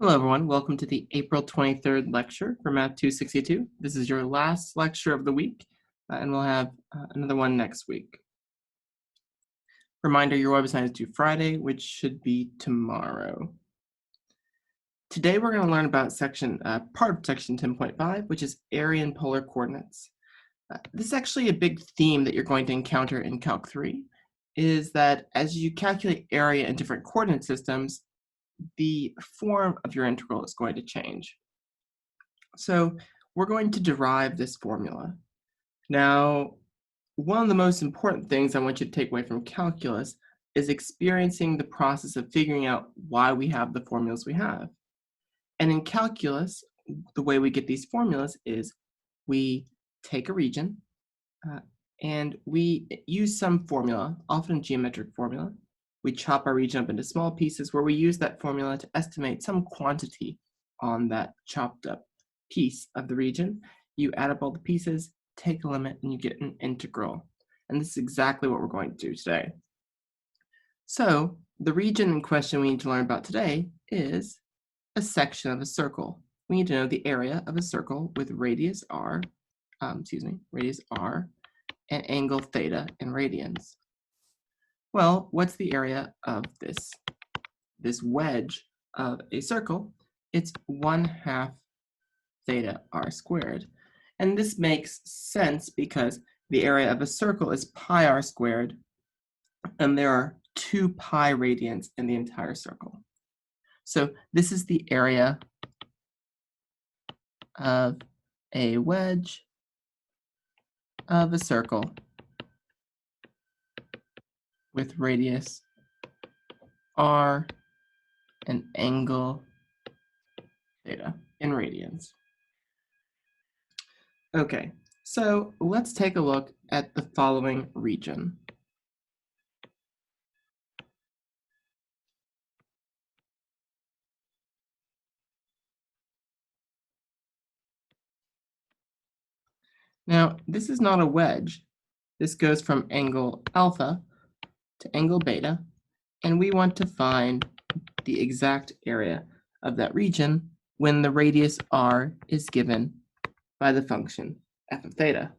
Hello, everyone. Welcome to the April 23rd lecture for Math 262. This is your last lecture of the week, and we'll have another one next week. Reminder, your web assignment is due Friday, which should be tomorrow. Today, we're going to learn about part of section 10.5, which is area and polar coordinates. This is actually a big theme that you're going to encounter in Calc 3, is that as you calculate area in different coordinate systems, the form of your integral is going to change. So we're going to derive this formula. Now, one of the most important things I want you to take away from calculus is experiencing the process of figuring out why we have the formulas we have. And in calculus, the way we get these formulas is we take a region and we use some formula, often a geometric formula. We chop our region up into small pieces where we use that formula to estimate some quantity on that chopped up piece of the region. You add up all the pieces, take a limit, and you get an integral. And this is exactly what we're going to do today. So the region in question we need to learn about today is a section of a circle. We need to know the area of a circle with radius r, and angle theta in radians. Well, what's the area of this wedge of a circle? It's 1/2 theta r squared. And this makes sense because the area of a circle is pi r squared, and there are 2 pi radians in the entire circle. So this is the area of a wedge of a circle with radius r and angle theta in radians. Okay, so let's take a look at the following region. Now, this is not a wedge. This goes from angle alpha to angle beta, and we want to find the exact area of that region when the radius r is given by the function f of theta.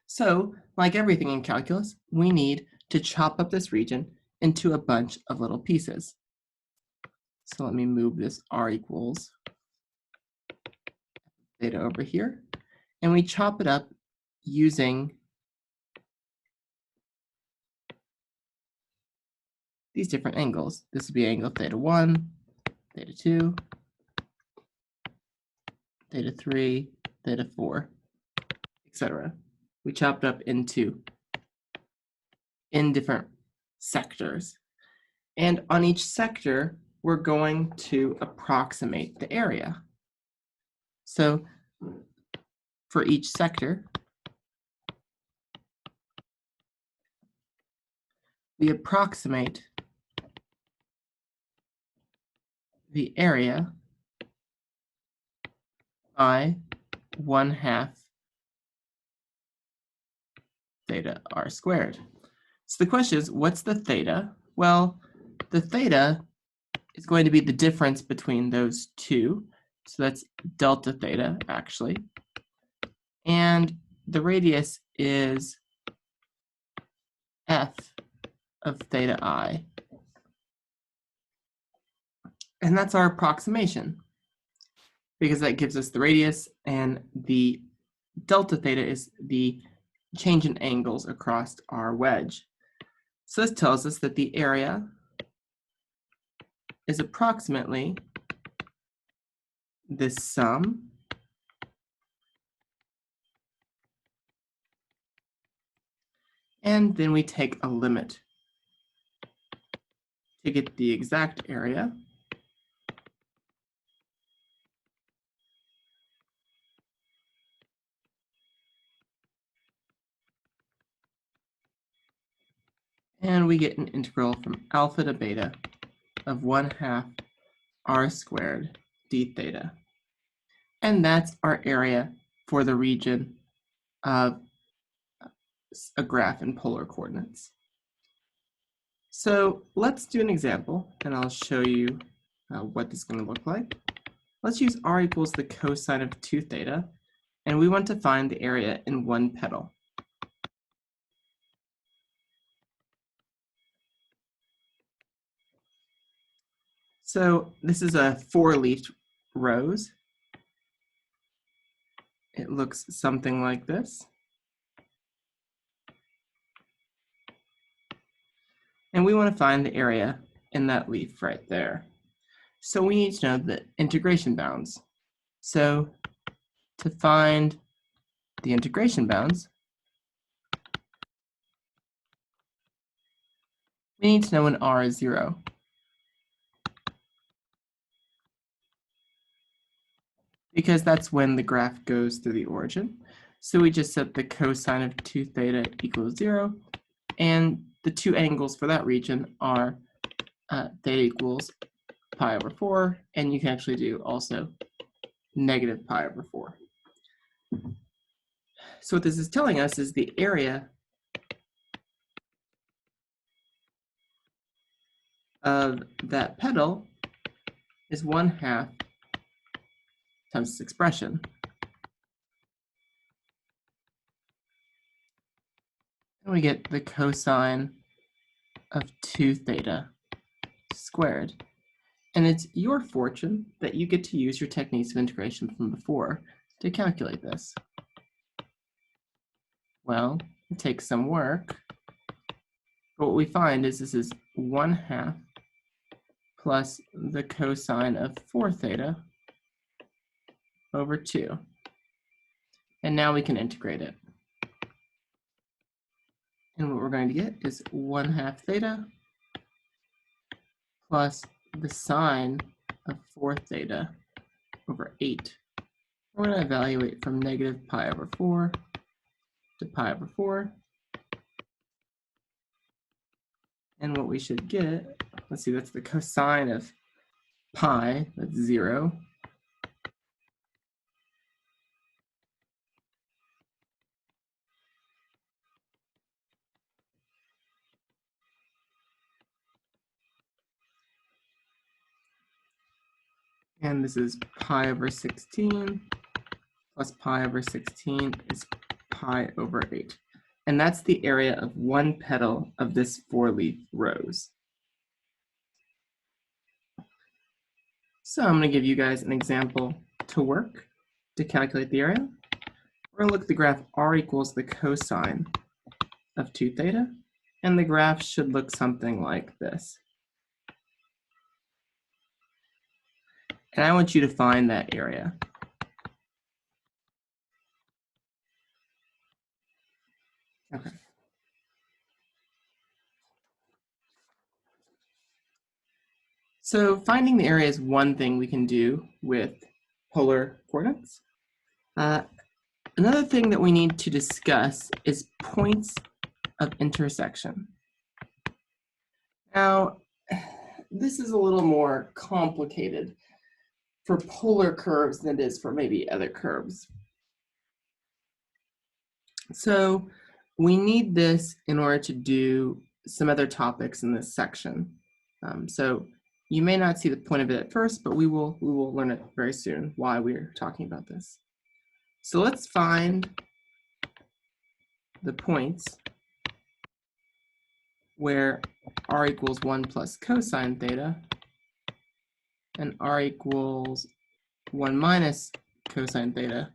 So, like everything in calculus, we need to chop up this region into a bunch of little pieces. So let me move this r equals theta over here, and we chop it up using these different angles. This would be angle theta 1, theta 2, theta 3, theta 4, etc. We chopped up in different sectors. And on each sector, we're going to approximate the area. So for each sector, we approximate the area by 1/2 theta r squared. So the question is, what's the theta? Well, the theta is going to be the difference between those two. So that's delta theta, actually. And the radius is f of theta I. And that's our approximation, because that gives us the radius, and the delta theta is the change in angles across our wedge. So this tells us that the area is approximately this sum and then we take a limit to get the exact area. And we get an integral from alpha to beta of 1/2 r squared d theta. And that's our area for the region of a graph in polar coordinates. So let's do an example, and I'll show you what this is going to look like. Let's use r equals the cosine of 2 theta, and we want to find the area in one petal. So this is a 4-leafed rose. It looks something like this. And we want to find the area in that leaf right there. So we need to know the integration bounds. So to find the integration bounds, we need to know when r is 0. Because that's when the graph goes through the origin. So we just set the cosine of 2 theta equals 0, and the two angles for that region are theta equals pi over 4, and you can actually do also negative pi over 4. So what this is telling us is the area of that petal is 1/2 times this expression. And we get the cosine of 2 theta squared. And it's your fortune that you get to use your techniques of integration from before to calculate this. Well, it takes some work, but what we find is this is 1/2 plus the cosine of 4 theta over 2. And now we can integrate it. And what we're going to get is 1/2 theta plus the sine of 4 theta over 8. We're going to evaluate from negative pi over 4 to pi over 4. And what we should get, let's see, that's the cosine of pi, that's 0. And this is pi over 16 plus pi over 16 is pi over 8. And that's the area of one petal of this 4-leaf rose. So I'm going to give you guys an example to work to calculate the area. We're going to look at the graph r equals the cosine of 2 theta, and the graph should look something like this. And I want you to find that area. Okay. So finding the area is one thing we can do with polar coordinates. Another thing that we need to discuss is points of intersection. Now, this is a little more complicated for polar curves than it is for maybe other curves. So we need this in order to do some other topics in this section. So you may not see the point of it at first, but we will learn it very soon why we're talking about this. So let's find the points where r equals 1 plus cosine theta and r equals 1 minus cosine theta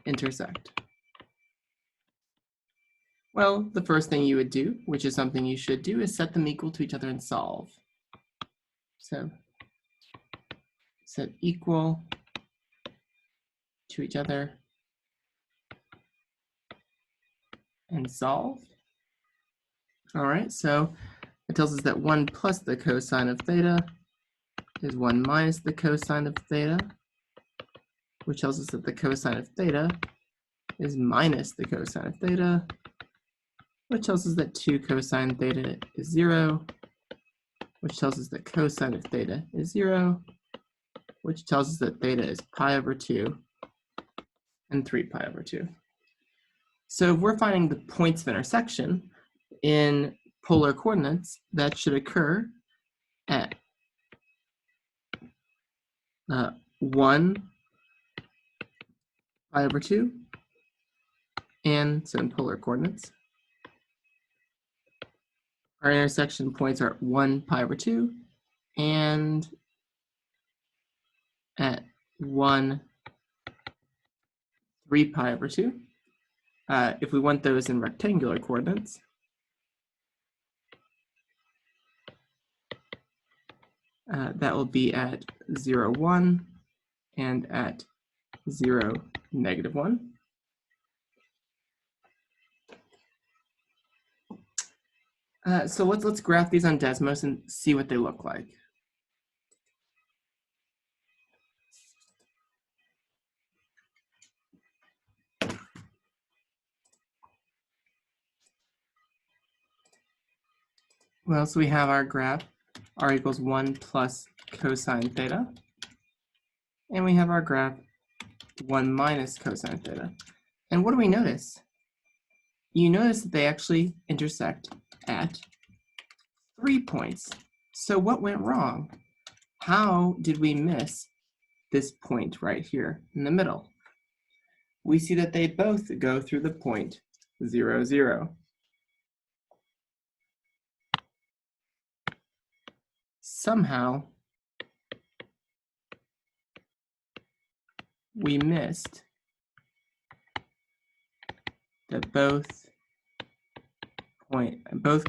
intersect. Well, the first thing you would do, which is something you should do, is set them equal to each other and solve. So set equal to each other and solve. All right, so it tells us that 1 plus the cosine of theta is 1 minus the cosine of theta, which tells us that the cosine of theta is minus the cosine of theta, which tells us that 2 cosine theta is 0, which tells us that cosine of theta is 0, which tells us that theta is pi over 2 and 3 pi over 2. So if we're finding the points of intersection in polar coordinates, that should occur at 1 pi over 2, and so in polar coordinates. Our intersection points are 1 pi over 2 and at 1, 3 pi over 2. If we want those in rectangular coordinates, that will be at 0, 1 and at 0, negative 1. So let's graph these on Desmos and see what they look like. Well, so we have our graph, r equals 1 plus cosine theta. And we have our graph 1 minus cosine theta. And what do we notice? You notice that they actually intersect at 3 points. So what went wrong? How did we miss this point right here in the middle? We see that they both go through the point 0, 0. Somehow, we missed that both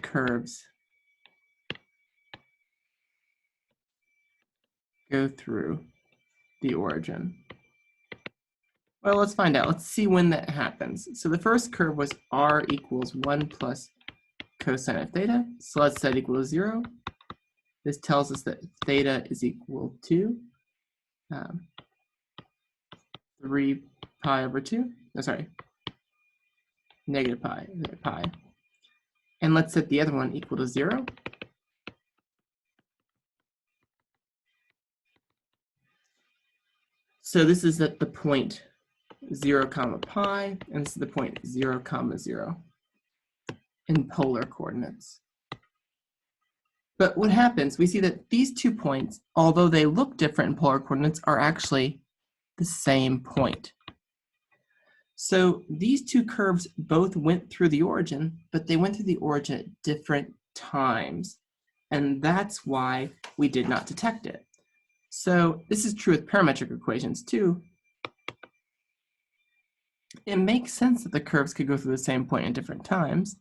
curves go through the origin. Well, let's find out. Let's see when that happens. So the first curve was r equals 1 plus cosine of theta. So let's set equal to 0. This tells us that theta is equal to 3 pi over 2. Oh, sorry, negative pi. And let's set the other one equal to 0. So this is at the point 0, comma pi, and this is the point 0, comma 0 in polar coordinates. But what happens, we see that these 2 points, although they look different in polar coordinates, are actually the same point. So these 2 curves both went through the origin, but they went through the origin at different times. And that's why we did not detect it. So this is true with parametric equations too. It makes sense that the curves could go through the same point at different times.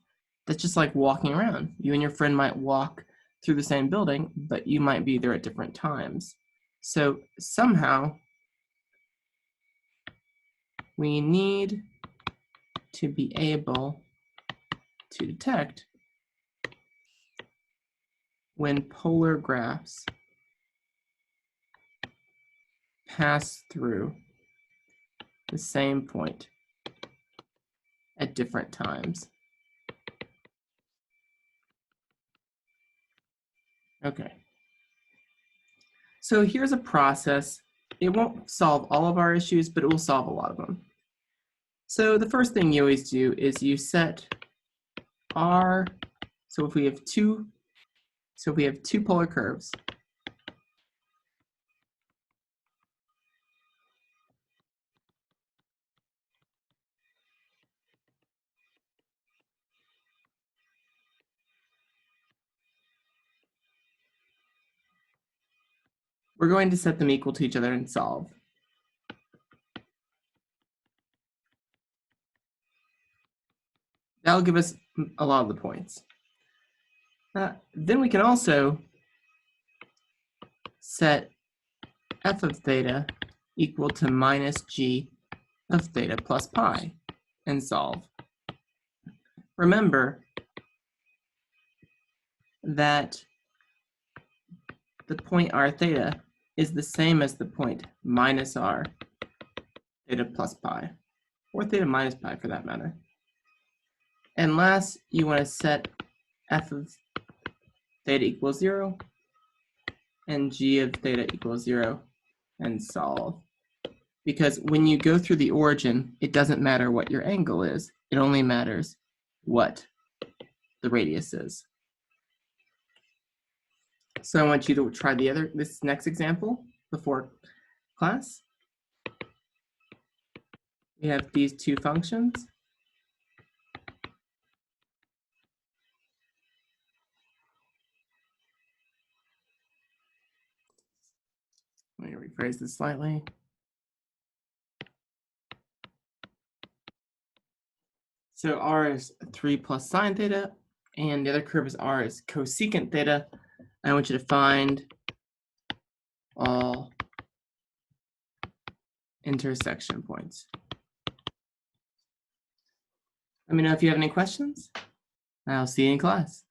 That's just like walking around. You and your friend might walk through the same building, but you might be there at different times. So somehow we need to be able to detect when polar graphs pass through the same point at different times. Okay. So here's a process. It won't solve all of our issues, but it will solve a lot of them. So the first thing you always do is you set r, so if we have two polar curves, we're going to set them equal to each other and solve. That'll give us a lot of the points. Then we can also set f of theta equal to minus g of theta plus pi and solve. Remember that the point r theta is the same as the point minus r theta plus pi, or theta minus pi for that matter. And last, you want to set f of theta equals 0 and g of theta equals 0 and solve. Because when you go through the origin, it doesn't matter what your angle is. It only matters what the radius is. So I want you to try this next example before class. We have these two functions. Let me rephrase this slightly. So r is 3 plus sine theta, and the other curve is r is cosecant theta. I want you to find all intersection points. Let me know if you have any questions. I'll see you in class.